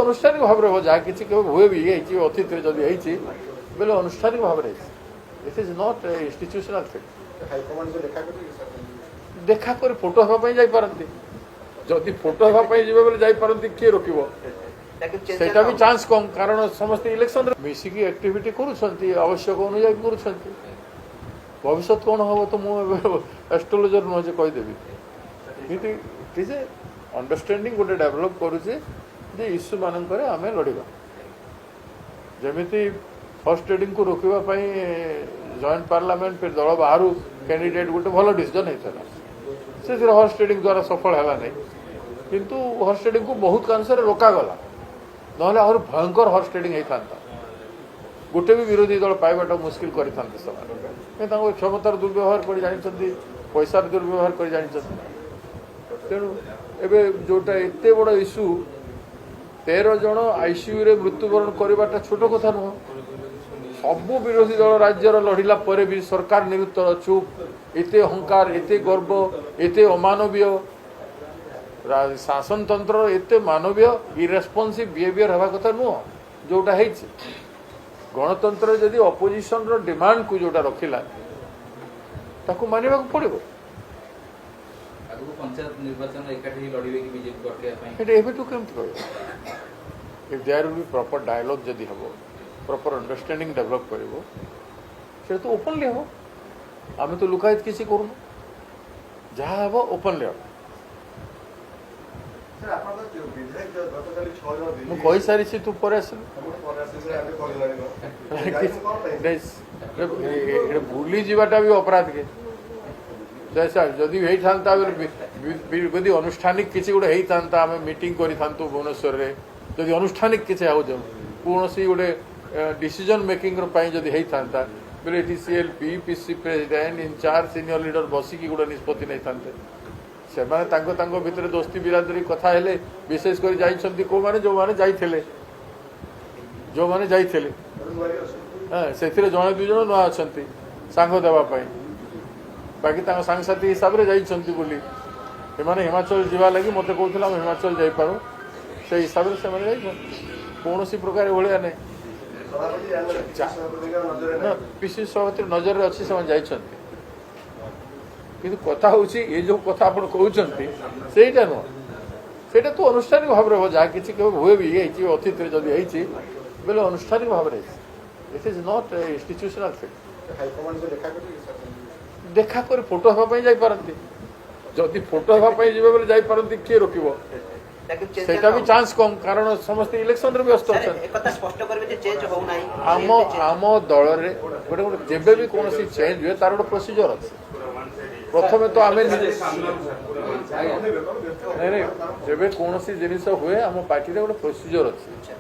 अनुष्ठानिक भाव में हो जहाँ किसी के हुए भी अतीत जदि होती बोले अनुष्ठानिक भाव में it is not institutional thing देखा कर फोटो हाँपाई जापारती जदि फोटो हाँपाई जी बोले जापारती किए रोकब सेटा भी चांस कम कारण समस्ते इलेक्शन मिसिकी एक्टिविटी करुँच आवश्यक अनुजाई कर भविष्य कौन हम तो मुझे एस्ट्रोलोजर नुह जे कहीदेवी किंतु इट इज ए अंडरस्टैंडिंग गोटे डेभलप करुचे जे इश्यू मानक आम लड़वा जमी फर्स्ट ट्रेडिंग को रोकवाई जॉइंट पार्लियामेंट फिर दल बाहर कैंडिडेट गोटे भल डिसीजन होता से हॉर्स ट्रेडिंग द्वारा सफल है नहीं किंतु हॉर्स ट्रेडिंग को बहुत अंश रोकगला ना आहरी भयंकर हॉर्स ट्रेडिंग होता गोटे भी विरोधी दल पाइबाटा मुस्किल करते क्षमतार दुर्व्यवहार कर जानते पैसार दुर्व्यवहार कर जानते तेणु एवं जोटा एत बड़ इश्यू 13 जन आईसीयू रे मृत्युवरण करवाटा छोट कथा नुह सबू विरोधी दल राज्यर लड़िला परे भी सरकार निरुत्तर चुप एते अहंकार एते गर्व एते अमानवीय शासन तंत्र एते मानवीय इरेस्पॉन्सिव बिहेवियर हवा कथा नुह जोटा है गणतंत्र जदि अपोजिशन रो डिमांड को जोटा रखिला ताकू मानिबा को पड़िबो पंचायत निर्वाचन एकाठी लड़िबे कि बीजेपी गठिया पई एटा एबेटू केमति कहबो if there will be proper dialog जदि हबो प्रॉपर अंडरस्टैंडिंग डेवलप करिवो से तो ओपनली हबो आमे तो लुकायत किसी करू जहाँ हबो ओपनली हबो ମୁଁ କହିସାରିଛି ତୁ ପରେ ଆସିଲୁ ଭୁଲି ଯିବାଟା ବି ଅପରାଧ କେ ଯଦି ହେଇଥାନ୍ତା ଯଦି ଅନୁଷ୍ଠାନିକ କିଛି ଗୋଟେ ହେଇଥାନ୍ତା ଆମେ ମିଟିଂ କରିଥାନ୍ତୁ ଭୁବନେଶ୍ୱରରେ ଯଦି ଅନୁଷ୍ଠାନିକ କିଛି ଆଉ କୌଣସି ଗୋଟେ डिसीजन मेकिंग ପାଇଁ ଯଦି ହେଇଥାନ୍ତା ବୋଲେ ଏଠି ସିଏଲପି ପିସି ପ୍ରେସିଡେଣ୍ଟ ଇନଚାର୍ଜ ସିନିୟର ଲିଡର ବସିକି ଗୋଟେ ନିଷ୍ପତ୍ତି ନେଇଥାନ୍ତେ ସେମାନେ ତାଙ୍କ ଭିତରେ ଦୋସ୍ତି ବିରାଦରୀ କଥା ହେଲେ ବିଶେଷ କରି ଯାଇଛନ୍ତି କୋଉମାନେ ଯୋଉମାନେ ଯାଇଥିଲେ ସେଥିରେ ଜଣେ ଦୁଇ ଜଣ ନୂଆ ଅଛନ୍ତି ସାଙ୍ଗ ଦେବା ପାଇଁ ବାକି ତାଙ୍କ ସାଙ୍ଗସାଥି ହିସାବରେ ଯାଇଛନ୍ତି ବୋଲି ଏମାନେ ହିମାଚଳ ଯିବା ଲାଗି ମୋତେ କହୁଥିଲା ଆମେ ହିମାଚଳ ଯାଇପାରୁ ସେଇ ହିସାବରେ ସେମାନେ ଯାଇଛନ୍ତି କୌଣସି ପ୍ରକାର ଏଭଳିଆ ନାହିଁ ପିସି ସଭାପତି ନଜରରେ ଅଛି ସେମାନେ ଯାଇଛନ୍ତି କିନ୍ତୁ କଥା ହେଉଛି ଏ ଯେଉଁ କଥା ଆପଣ କହୁଛନ୍ତି ସେଇଟା ନୁହଁ ସେଇଟା ତ ଅନୁଷ୍ଠାନିକ ଭାବରେ ହେବ ଯାହା କିଛି କେବେ ହୁଏ ବି ହେଇଛି ଅତୀତରେ ଯଦି ହେଇଛି ବୋଲେ ଅନୁଷ୍ଠାନିକ ଭାବରେ ହେଇଛି it is not institutional thing ଦେଖା କରି ଫଟୋ ହେବା ପାଇଁ ଯାଇପାରନ୍ତି ଯଦି ଫଟୋ ହେବା ପାଇଁ ଯିବେ ବୋଲେ ଯାଇପାରନ୍ତି କିଏ ରୋକିବ सेटा भी चांस कम कारण समस्त इलेक्शन रे व्यस्त आम दल गोटे जेबे भी कौन चेंज हुए तार गोटे प्रोसीजर अच्छे प्रथम तो आम जब कौन जिनिस हुए आम पार्टी गोटे प्रोसीजर अच्छे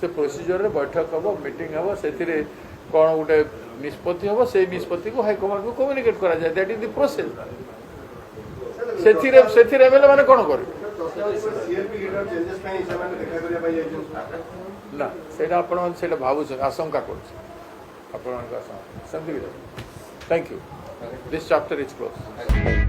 से प्रोसीजर रे बैठक हम मीटिंग हम से कौन गोटे निष्पत्ति हम से निष्पत्ति को हाईकमांड को कम्युनिकेट करा जाए दैट इज द प्रोसेस से माने कौन कर ना सेटा आपण सेटा भावुछ आशंका करूछ आपण सेमती thank you this chapter is close